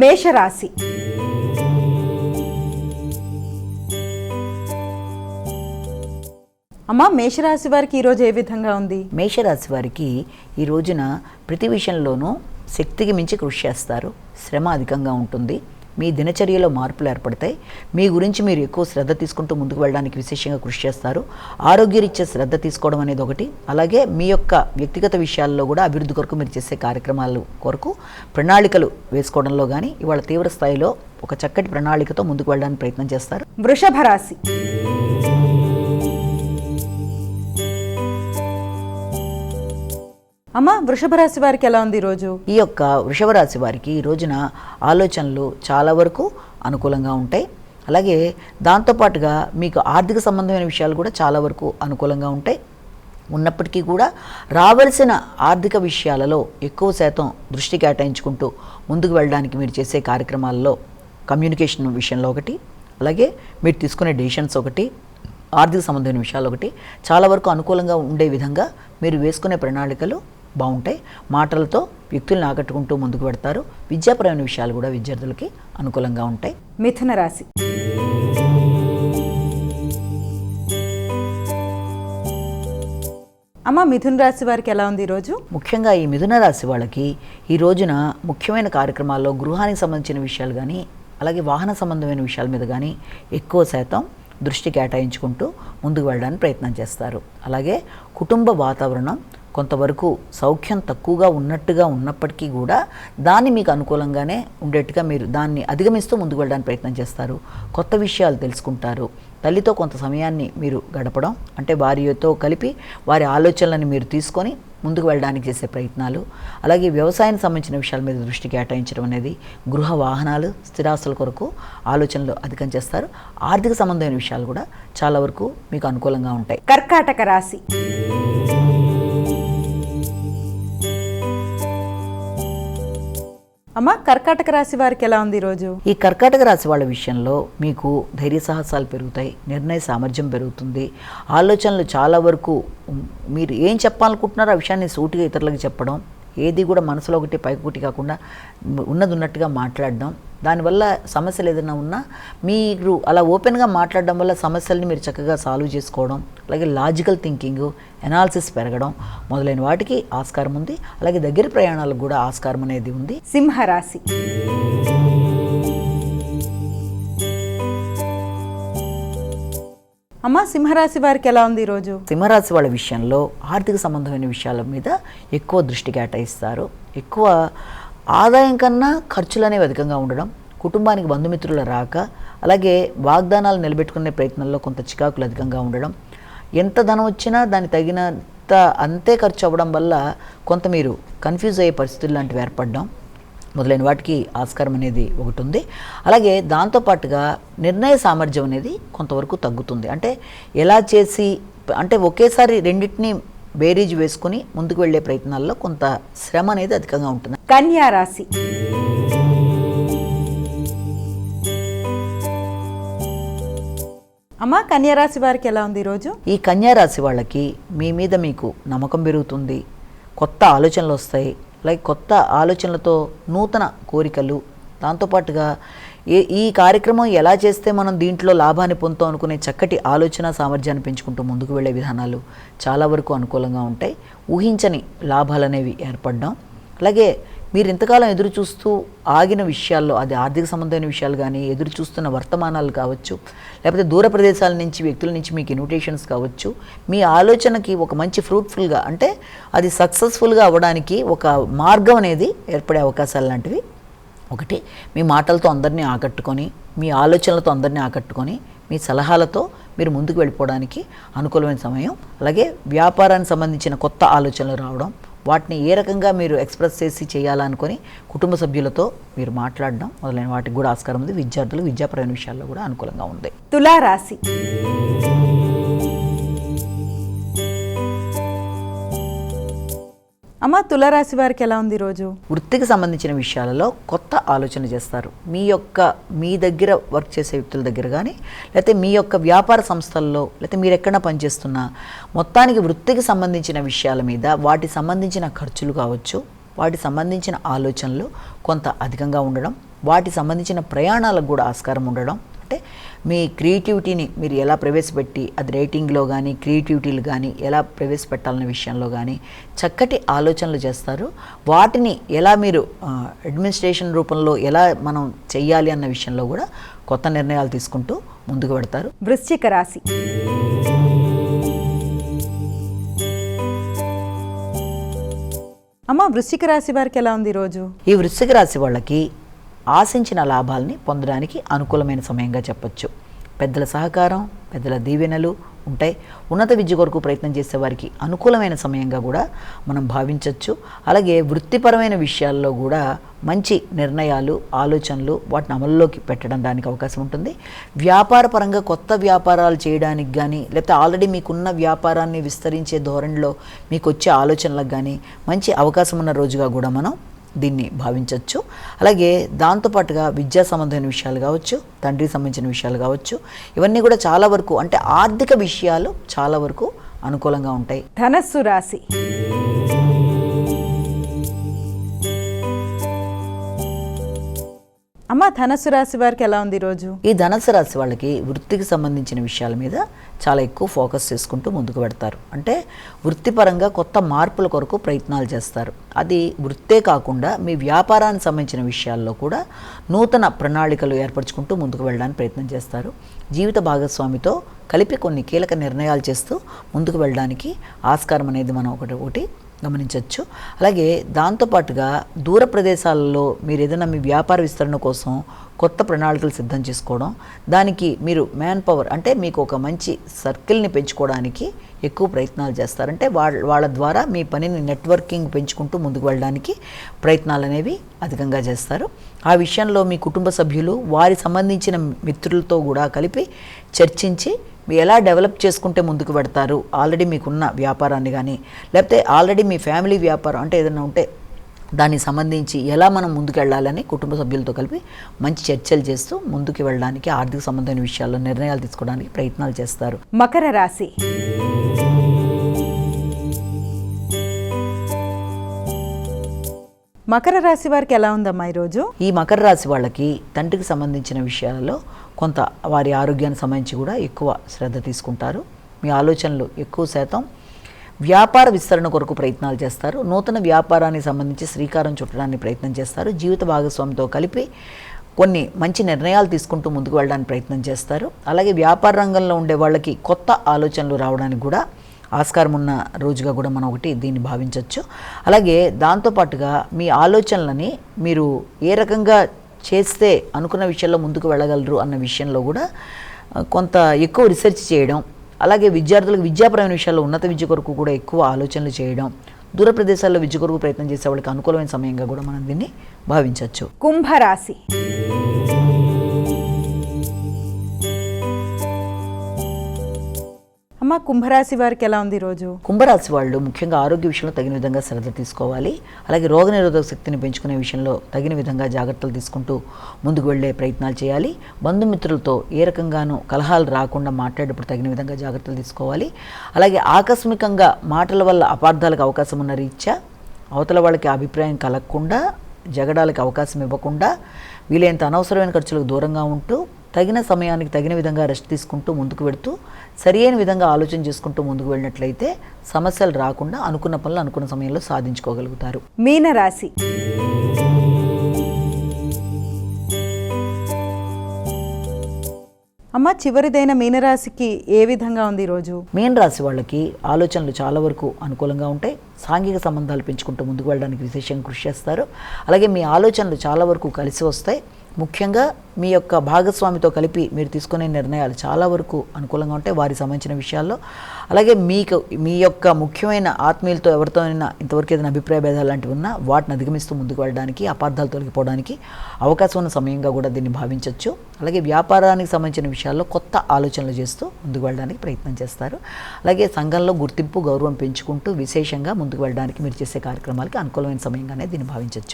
మేషరాశి. అమ్మా, మేషరాశి వారికి ఈరోజు ఏ విధంగా ఉంది? మేషరాశి వారికి ఈ రోజున ప్రతి విషయంలోనూ శక్తికి మించి కృషి చేస్తారు. శ్రమ అధికంగా ఉంటుంది. మీ దినచర్యలో మార్పులు ఏర్పడతాయి. మీ గురించి మీరు ఎక్కువ శ్రద్ధ తీసుకుంటూ ముందుకు వెళ్ళడానికి విశేషంగా కృషి చేస్తారు. ఆరోగ్యరీత్యా శ్రద్ధ తీసుకోవడం అనేది ఒకటి. అలాగే మీ యొక్క వ్యక్తిగత విషయాల్లో కూడా అభివృద్ధి కొరకు మీరు చేసే కార్యక్రమాల కొరకు ప్రణాళికలు వేసుకోవడంలో కానీ ఇవాళ తీవ్ర స్థాయిలో ఒక చక్కటి ప్రణాళికతో ముందుకు వెళ్ళడానికి ప్రయత్నం చేస్తారు. వృషభ రాశి. అమ్మ, వృషభ రాశి వారికి ఎలా ఉంది ఈరోజు? ఈ యొక్క వృషభ రాశి వారికి ఈ రోజున ఆలోచనలు చాలా వరకు అనుకూలంగా ఉంటాయి. అలాగే దాంతోపాటుగా మీకు ఆర్థిక సంబంధమైన విషయాలు కూడా చాలా వరకు అనుకూలంగా ఉంటాయి. ఉన్నప్పటికీ కూడా రావాల్సిన ఆర్థిక విషయాలలో ఎక్కువ శాతం దృష్టి కేటాయించుకుంటూ ముందుకు వెళ్ళడానికి మీరు చేసే కార్యక్రమాల్లో కమ్యూనికేషన్ విషయంలో ఒకటి, అలాగే మీరు తీసుకునే డెసిషన్స్ ఒకటి, ఆర్థిక సంబంధమైన విషయాలు ఒకటి చాలా వరకు అనుకూలంగా ఉండే విధంగా మీరు వేసుకునే ప్రణాళికలు బాగుంటాయి. మాటలతో వ్యక్తులను ఆకట్టుకుంటూ ముందుకు పెడతారు. విద్యాపరమైన విషయాలు కూడా విద్యార్థులకి అనుకూలంగా ఉంటాయి. మిథున రాశి. అమ్మ, మిథున రాశి వారికి ఎలా ఉంది ఈరోజు? ముఖ్యంగా ఈ మిథున రాశి వాళ్ళకి ఈ రోజున ముఖ్యమైన కార్యక్రమాల్లో గృహానికి సంబంధించిన విషయాలు కానీ అలాగే వాహన సంబంధమైన విషయాల మీద కానీ ఎక్కువ శాతం దృష్టి కేటాయించుకుంటూ ముందుకు వెళ్ళడానికి ప్రయత్నం చేస్తారు. అలాగే కుటుంబ వాతావరణం కొంతవరకు సౌఖ్యం తక్కువగా ఉన్నప్పటికీ కూడా దాన్ని మీకు అనుకూలంగానే ఉండేట్టుగా మీరు దాన్ని అధిగమిస్తూ ముందుకు వెళ్ళడానికి ప్రయత్నం చేస్తారు. కొత్త విషయాలు తెలుసుకుంటారు. తల్లితో కొంత సమయాన్ని మీరు గడపడం అంటే వారితో కలిపి వారి ఆలోచనలను మీరు తీసుకొని ముందుకు వెళ్ళడానికి చేసే ప్రయత్నాలు, అలాగే వ్యవసాయానికి సంబంధించిన విషయాల మీద దృష్టి కేటాయించడం అనేది, గృహ వాహనాలు స్థిరాస్తుల కొరకు ఆలోచనలు అధికం చేస్తారు. ఆర్థిక సంబంధమైన విషయాలు కూడా చాలా వరకు మీకు అనుకూలంగా ఉంటాయి. కర్కాటక రాశి. అమ్మ, కర్కాటక రాశి వారికి ఎలా ఉంది ఈరోజు? ఈ కర్కాటక రాశి వాళ్ళ విషయంలో మీకు ధైర్య సాహసాలు పెరుగుతాయి. నిర్ణయ సామర్థ్యం పెరుగుతుంది. ఆలోచనలు చాలా వరకు మీరు ఏం చెప్పాలనుకుంటున్నారో ఆ విషయాన్ని సూటిగా ఇతరులకు చెప్పడం, ఏది కూడా మనసులో ఒకటి పైకి ఒకటి కాకుండా ఉన్నది ఉన్నట్టుగా మాట్లాడడం, దానివల్ల సమస్యలు ఏదైనా ఉన్నా మీరు అలా ఓపెన్గా మాట్లాడడం వల్ల సమస్యల్ని మీరు చక్కగా సాల్వ్ చేసుకోవడం, అలాగే లాజికల్ థింకింగ్, ఎనాలిసిస్ పెరగడం మొదలైన వాటికి ఆస్కారం ఉంది. అలాగే దగ్గర ప్రయాణాలకు కూడా ఆస్కారం అనేది ఉంది. సింహరాశి. అమ్మ, సింహరాశి వారికి ఎలా ఉంది ఈరోజు? సింహరాశి వాళ్ళ విషయంలో ఆర్థిక సంబంధమైన విషయాల మీద ఎక్కువ దృష్టి కేటాయిస్తారు. ఎక్కువ ఆదాయం కన్నా ఖర్చులు అనేవి అధికంగా ఉండడం, కుటుంబానికి బంధుమిత్రుల రాక, అలాగే వాగ్దానాలు నిలబెట్టుకునే ప్రయత్నంలో కొంత చికాకులు అధికంగా ఉండడం, ఎంత ధనం వచ్చినా దాన్ని తగినంత అంతే ఖర్చు అవ్వడం వల్ల కొంత మీరు కన్ఫ్యూజ్ అయ్యే పరిస్థితులు లాంటివి ఏర్పడడం మొదలైన వాటికి ఆస్కారం అనేది ఒకటి ఉంది. అలాగే దాంతోపాటుగా నిర్ణయ సామర్థ్యం అనేది కొంతవరకు తగ్గుతుంది. అంటే ఎలా చేసి అంటే ఒకేసారి రెండింటిని బేరీజ్ వేసుకుని ముందుకు వెళ్ళే ప్రయత్నాల్లో కొంత శ్రమ అనేది అధికంగా ఉంటుంది. కన్యా రాశి. అమ్మ, కన్యా రాశి వారికి ఎలా ఉంది ఈరోజు? ఈ కన్యా రాశి వాళ్ళకి మీ మీద మీకు నమ్మకం పెరుగుతుంది. కొత్త ఆలోచనలు వస్తాయి. అలాగే కొత్త ఆలోచనలతో నూతన కోరికలు, దాంతోపాటుగా ఈ కార్యక్రమం ఎలా చేస్తే మనం దీంట్లో లాభాన్ని పొందుతాం అనుకునే చక్కటి ఆలోచన సామర్థ్యాన్ని పెంచుకుంటూ ముందుకు వెళ్ళే విధానాలు చాలా వరకు అనుకూలంగా ఉంటాయి. ఊహించని లాభాలు అనేవి ఏర్పడడం, అలాగే మీరు ఇంతకాలం ఎదురు చూస్తూ ఆగిన విషయాల్లో, అది ఆర్థిక సంబంధమైన విషయాలు కానీ, ఎదురు చూస్తున్న వర్తమానాలు కావచ్చు, లేకపోతే దూర ప్రదేశాల నుంచి వ్యక్తుల నుంచి మీకు ఇన్విటేషన్స్ కావచ్చు, మీ ఆలోచనకి ఒక మంచి ఫ్రూట్ఫుల్గా అంటే అది సక్సెస్ఫుల్గా అవ్వడానికి ఒక మార్గం అనేది ఏర్పడే అవకాశాలు లాంటివి ఒకటి. మీ మాటలతో అందరినీ ఆకట్టుకొని, మీ ఆలోచనలతో అందరినీ ఆకట్టుకొని, మీ సలహాలతో మీరు ముందుకు వెళ్ళిపోవడానికి అనుకూలమైన సమయం. అలాగే వ్యాపారానికి సంబంధించిన కొత్త ఆలోచనలు రావడం, వాటిని ఏ రకంగా మీరు ఎక్స్ప్రెస్ చేసి చేయాలనుకొని కుటుంబ సభ్యులతో మీరు మాట్లాడడం మొదలైన వాటికి కూడా ఆస్కారం ఉంది. విద్యార్థులు విద్యాపరమైన విషయాల్లో కూడా అనుకూలంగా ఉంది. తులారాశి. అమ్మ, తులారాశి వారికి ఎలా ఉంది ఈరోజు? వృత్తికి సంబంధించిన విషయాలలో కొత్త ఆలోచన చేస్తారు. మీ దగ్గర వర్క్ చేసే వ్యక్తుల దగ్గర కానీ, లేకపోతే మీ యొక్క వ్యాపార సంస్థల్లో, లేకపోతే మీరు ఎక్కడైనా పనిచేస్తున్నా మొత్తానికి వృత్తికి సంబంధించిన విషయాల మీద వాటికి సంబంధించిన ఖర్చులు కావచ్చు, వాటికి సంబంధించిన ఆలోచనలు కొంత అధికంగా ఉండడం, వాటి సంబంధించిన ప్రయాణాలకు కూడా ఆస్కారం ఉండడం, అంటే మీ క్రియేటివిటీని మీరు ఎలా ప్రవేశపెట్టి అది రైటింగ్లో కానీ క్రియేటివిటీలు కానీ ఎలా ప్రవేశపెట్టాలనే విషయంలో కానీ చక్కటి ఆలోచనలు చేస్తారు. వాటిని ఎలా మీరు అడ్మినిస్ట్రేషన్ రూపంలో ఎలా మనం చెయ్యాలి అన్న విషయంలో కూడా కొత్త నిర్ణయాలు తీసుకుంటూ ముందుకు పెడతారు. వృశ్చిక రాశి. అమ్మ, వృశ్చిక రాశి వారికి ఎలా ఉంది ఈరోజు? ఈ వృశ్చిక రాశి వాళ్ళకి ఆశించిన లాభాలని పొందడానికి అనుకూలమైన సమయంగా చెప్పొచ్చు. పెద్దల సహకారం, పెద్దల దీవెనలు ఉంటాయి. ఉన్నత విద్య కొరకు ప్రయత్నం చేసే వారికి అనుకూలమైన సమయంగా కూడా మనం భావించవచ్చు. అలాగే వృత్తిపరమైన విషయాల్లో కూడా మంచి నిర్ణయాలు, ఆలోచనలు వాటిని అమల్లోకి పెట్టడం దానికి అవకాశం ఉంటుంది. వ్యాపార పరంగా కొత్త వ్యాపారాలు చేయడానికి కానీ, లేకపోతే ఆల్రెడీ మీకున్న వ్యాపారాన్ని విస్తరించే ధోరణిలో మీకు వచ్చే ఆలోచనలకు కానీ మంచి అవకాశం ఉన్న రోజుగా కూడా మనం దీన్ని భావించవచ్చు. అలాగే దాంతోపాటుగా విద్యా సంబంధమైన విషయాలు కావచ్చు, తండ్రికి సంబంధించిన విషయాలు కావచ్చు, ఇవన్నీ కూడా చాలా వరకు అంటే ఆర్థిక విషయాలు చాలా వరకు అనుకూలంగా ఉంటాయి. ధనస్సు రాశి. అమ్మ, ధనస్సు రాశి వారికి ఎలా ఉంది ఈరోజు? ఈ ధనస్సు రాశి వాళ్ళకి వృత్తికి సంబంధించిన విషయాల మీద చాలా ఎక్కువ ఫోకస్ చేసుకుంటూ ముందుకు పెడతారు. అంటే వృత్తిపరంగా కొత్త మార్పుల కొరకు ప్రయత్నాలు చేస్తారు. అది వృత్తే కాకుండా మీ వ్యాపారానికి సంబంధించిన విషయాల్లో కూడా నూతన ప్రణాళికలు ఏర్పరచుకుంటూ ముందుకు వెళ్ళడానికి ప్రయత్నం చేస్తారు. జీవిత భాగస్వామితో కలిపి కొన్ని కీలక నిర్ణయాలు చేస్తూ ముందుకు వెళ్ళడానికి ఆస్కారం అనేది మనం ఒకటి గమనించవచ్చు. అలాగే దాంతోపాటుగా దూర ప్రదేశాలలో మీరు ఏదైనా మీ వ్యాపార విస్తరణ కోసం కొత్త ప్రణాళికలు సిద్ధం చేసుకోవడం, దానికి మీరు మ్యాన్ పవర్ అంటే మీకు ఒక మంచి సర్కిల్ని పెంచుకోవడానికి ఎక్కువ ప్రయత్నాలు చేస్తారంటే వాళ్ళ ద్వారా మీ పనిని నెట్వర్కింగ్ పెంచుకుంటూ ముందుకు వెళ్ళడానికి ప్రయత్నాలు అనేవి అధికంగా చేస్తారు. ఆ విషయంలో మీ కుటుంబ సభ్యులు వారి సంబంధించిన మిత్రులతో కూడా కలిపి చర్చించి మీరు ఎలా డెవలప్ చేసుకుంటే ముందుకు పెడతారు, ఆల్రెడీ మీకున్న వ్యాపారాన్ని కానీ లేకపోతే ఆల్రెడీ మీ ఫ్యామిలీ వ్యాపారం అంటే ఏదైనా ఉంటే దానికి సంబంధించి ఎలా మనం ముందుకు వెళ్ళాలని కుటుంబ సభ్యులతో కలిపి మంచి చర్చలు చేస్తూ ముందుకు వెళ్ళడానికి ఆర్థిక సంబంధమైన విషయాల్లో నిర్ణయాలు తీసుకోవడానికి ప్రయత్నాలు చేస్తారు. మకర రాశి. మకర రాశి వారికి ఎలా ఉందమ్మా ఈరోజు? ఈ మకర రాశి వాళ్ళకి తండ్రికి సంబంధించిన విషయాలలో కొంత వారి ఆరోగ్యానికి సంబంధించి కూడా ఎక్కువ శ్రద్ధ తీసుకుంటారు. మీ ఆలోచనలు ఎక్కువ శాతం వ్యాపార విస్తరణ కొరకు ప్రయత్నాలు చేస్తారు. నూతన వ్యాపారానికి సంబంధించి శ్రీకారం చుట్టడానికి ప్రయత్నం చేస్తారు. జీవిత భాగస్వామితో కలిపి కొన్ని మంచి నిర్ణయాలు తీసుకుంటూ ముందుకు వెళ్ళడానికి ప్రయత్నం చేస్తారు. అలాగే వ్యాపార రంగంలో ఉండే వాళ్ళకి కొత్త ఆలోచనలు రావడానికి కూడా ఆస్కారం ఉన్న రోజుగా కూడా మనం దీన్ని భావించవచ్చు. అలాగే దాంతోపాటుగా మీ ఆలోచనలని మీరు ఏ రకంగా చేస్తే అనుకున్న విషయాల్లో ముందుకు వెళ్ళగలరు అన్న విషయంలో కూడా కొంత ఎక్కువ రీసెర్చ్ చేయడం, అలాగే విద్యార్థులకు విద్యాపరమైన విషయాల్లో ఉన్నత విద్య కొరకు కూడా ఎక్కువ ఆలోచనలు చేయడం, దూర ప్రదేశాల్లో విద్య కొరకు ప్రయత్నం చేసే వాళ్ళకి అనుకూలమైన సమయంగా కూడా మనం దీన్ని భావించవచ్చు. కుంభరాశి. అమ్మ, కుంభరాశి వారికి ఎలా ఉంది ఈరోజు? కుంభరాశి వాళ్ళు ముఖ్యంగా ఆరోగ్య విషయంలో తగిన విధంగా శ్రద్ధ తీసుకోవాలి. అలాగే రోగనిరోధక శక్తిని పెంచుకునే విషయంలో తగిన విధంగా జాగ్రత్తలు తీసుకుంటూ ముందుకు వెళ్ళే ప్రయత్నాలు చేయాలి. బంధుమిత్రులతో ఏ రకంగానూ కలహాలు రాకుండా మాట్లాడేటప్పుడు తగిన విధంగా జాగ్రత్తలు తీసుకోవాలి. అలాగే ఆకస్మికంగా మాటల వల్ల అపార్థాలకు అవకాశం ఉన్న రీత్యా అవతల వాళ్ళకి అభిప్రాయం కలగకుండా, జగడాలకు అవకాశం ఇవ్వకుండా వీలైనంత అనవసరమైన ఖర్చులకు దూరంగా ఉంటూ తగిన సమయానికి తగిన విధంగా రెస్ట్ తీసుకుంటూ ముందుకు వెళుతూ సరైన విధంగా ఆలోచన చేసుకుంటూ ముందుకు వెళ్ళినట్లయితే సమస్యలు రాకుండా అనుకున్న పనులు అనుకున్న సమయంలో సాధించుకోగలుగుతారు. మీనరాశి. అమ్మ, చివరిదైన మీనరాశికి ఏ విధంగా ఉంది ఈరోజు? మీనరాశి వాళ్ళకి ఆలోచనలు చాలా వరకు అనుకూలంగా ఉంటాయి. సాంఘిక సంబంధాలు పెంచుకుంటూ ముందుకు వెళ్ళడానికి విశేషంగా కృషి చేస్తారు. అలాగే మీ ఆలోచనలు చాలా వరకు కలిసి వస్తాయి. ముఖ్యంగా మీ యొక్క భాగస్వామితో కలిపి మీరు తీసుకునే నిర్ణయాలు చాలా వరకు అనుకూలంగా ఉంటాయి వారికి సంబంధించిన విషయాల్లో. అలాగే మీ యొక్క ముఖ్యమైన ఆత్మీయులతో ఎవరితోనైనా ఇంతవరకు ఏదైనా అభిప్రాయ భేదాలు లాంటివి ఉన్నా వాటిని అధిగమిస్తూ ముందుకు వెళ్ళడానికి, అపార్థాలు తొలగిపోవడానికి అవకాశం ఉన్న సమయంగా కూడా దీన్ని భావించవచ్చు. అలాగే వ్యాపారానికి సంబంధించిన విషయాల్లో కొత్త ఆలోచనలు చేస్తూ ముందుకు వెళ్ళడానికి ప్రయత్నం చేస్తారు. అలాగే సంఘంలో గుర్తింపు, గౌరవం పెంచుకుంటూ విశేషంగా ముందుకు వెళ్ళడానికి మీరు చేసే కార్యక్రమాలకి అనుకూలమైన సమయంగానే దీన్ని భావించవచ్చు.